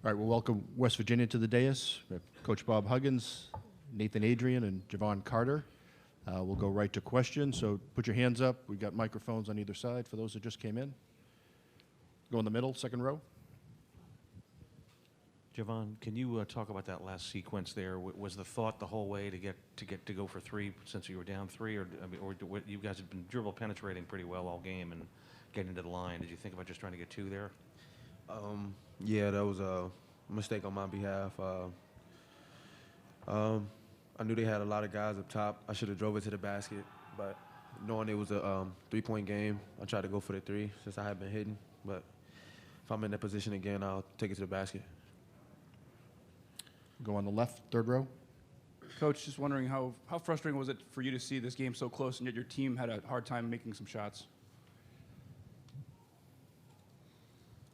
All right, we'll welcome West Virginia to the dais. We have Coach Bob Huggins, Nathan Adrian, and Javon Carter. We'll go right to questions, so put your hands up. We've got microphones on either side for those that just came in. Go in the middle, second row. Javon, can you talk about that last sequence there? Was the thought the whole way to go for three since you were down three, or you guys have been dribble penetrating pretty well all game and getting to the line? Did you think about just trying to get two there? Yeah, that was a mistake on my behalf. I knew they had a lot of guys up top. I should have drove it to the basket, but knowing it was a three-point game, I tried to go for the three since I had been hitting. But if I'm in that position again, I'll take it to the basket. Go on the left, third row. Coach, just wondering how frustrating was it for you to see this game so close and yet your team had a hard time making some shots?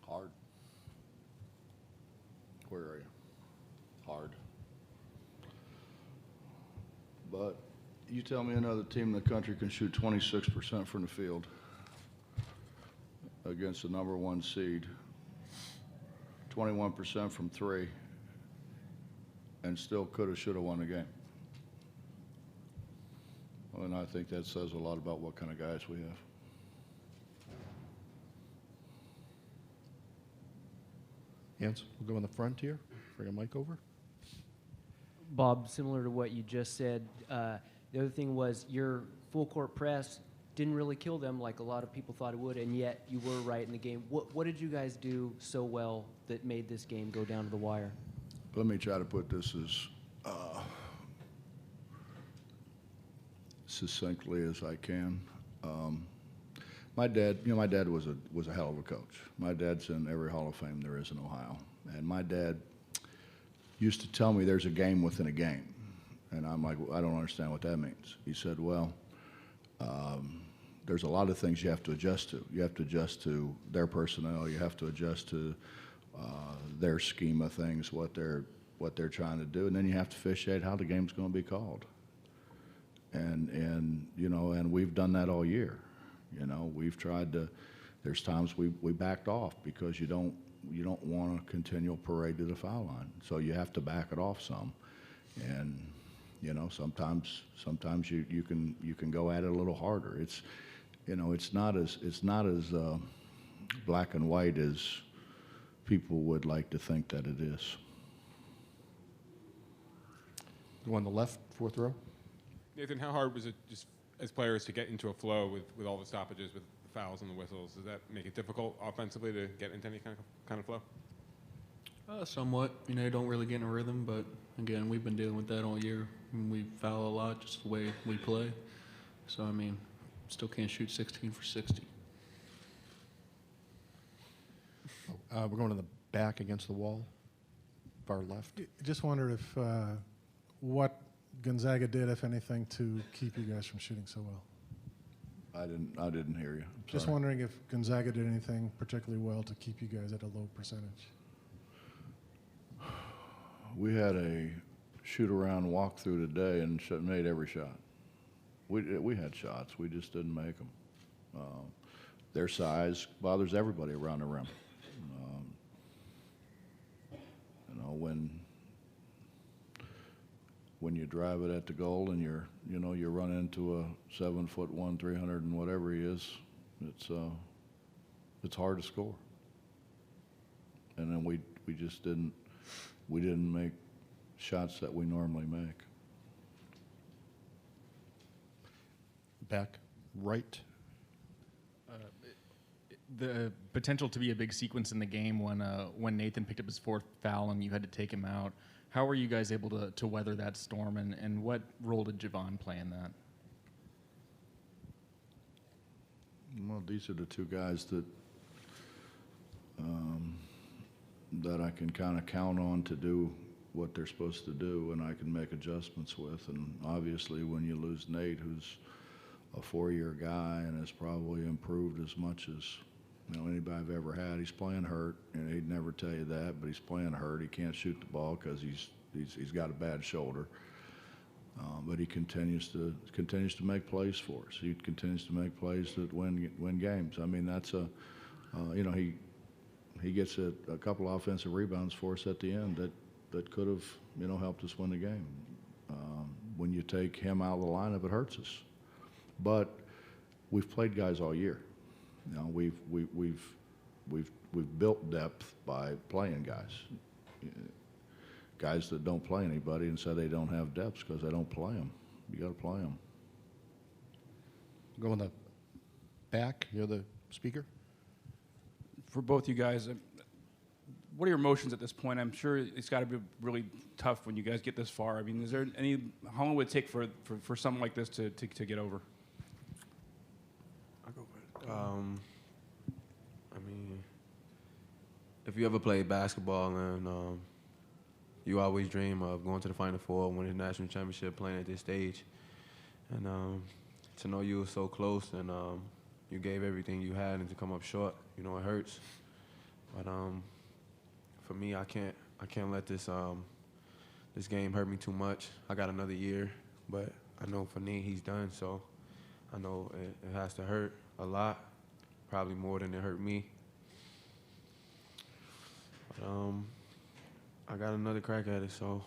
Hard. Where are you? Hard. But you tell me another team in the country can shoot 26% from the field against the number one seed, 21% from three, and still could have, should have won the game. Well, and I think that says a lot about what kind of guys we have. Hands, we'll go in the front here. Bring a mic over. Bob, similar to what you just said, the other thing was your full court press didn't really kill them like a lot of people thought it would, and yet you were right in the game. What did you guys do so well that made this game go down to the wire? Let me try to put this as succinctly as I can. My dad was a hell of a coach. My dad's in every Hall of Fame there is in Ohio, and my dad used to tell me there's a game within a game, and I'm like, well, I don't understand what that means. He said, well, there's a lot of things you have to adjust to. You have to adjust to their personnel. You have to adjust to their scheme of things, what they're trying to do, and then you have to fish out how the game's going to be called. And you know, and we've done that all year. You know, we've tried to. There's times we backed off because you don't want a continual parade to the foul line, so you have to back it off some. And you know, sometimes you can go at it a little harder. It's, you know, it's not as black and white as people would like to think that it is. Go on the left, fourth row. Nathan, how hard was it just as players to get into a flow with all the stoppages, with the fouls and the whistles? Does that make it difficult offensively to get into any kind of flow? Somewhat. You know, you don't really get in a rhythm, but again, we've been dealing with that all year. We foul a lot, just the way we play. So, I mean, still can't shoot 16 for 60. We're going to the back against the wall, far left. Just wondered if what Gonzaga did, if anything, to keep you guys from shooting so well. I didn't hear you. Just wondering if Gonzaga did anything particularly well to keep you guys at a low percentage. We had a shoot-around walk-through today and made every shot. We had shots. We just didn't make them. Their size bothers everybody around the rim. You know, when you drive it at the goal and you run into a 7'1", 300 and whatever he is, it's hard to score. And then we just didn't make shots that we normally make. Back right. The potential to be a big sequence in the game when Nathan picked up his fourth foul and you had to take him out. How were you guys able to weather that storm, and what role did Javon play in that? Well, these are the two guys that I can kind of count on to do what they're supposed to do, and I can make adjustments with. And obviously, when you lose Nate, who's a four-year guy and has probably improved as much as anybody I've ever had, he's playing hurt, and he'd never tell you that, but he's playing hurt. He can't shoot the ball because he's got a bad shoulder. But he continues to make plays for us. He continues to make plays that win games. I mean, that's he he gets a couple offensive rebounds for us at the end that could have, helped us win the game. When you take him out of the lineup, it hurts us. But we've played guys all year. We've built depth by playing guys. Guys that don't play anybody and say they don't have depth because they don't play them. You got to play them. Go in the back near the speaker. For both you guys, what are your emotions at this point? I'm sure it's got to be really tough when you guys get this far. I mean, is there how long would it take for something like this to get over? I'll go for it. I mean, if you ever played basketball and you always dream of going to the Final Four, winning the national championship, playing at this stage, and to know you were so close and you gave everything you had and to come up short, it hurts. But for me, I can't let this this game hurt me too much. I got another year, but I know for Nate, he's done, so I know it has to hurt a lot, probably more than it hurt me. But I got another crack at it, so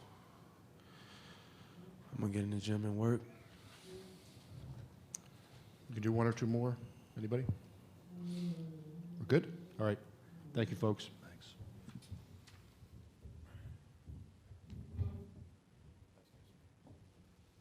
I'm gonna get in the gym and work. You can do one or two more. Anybody? We're good? All right. Thank you, folks.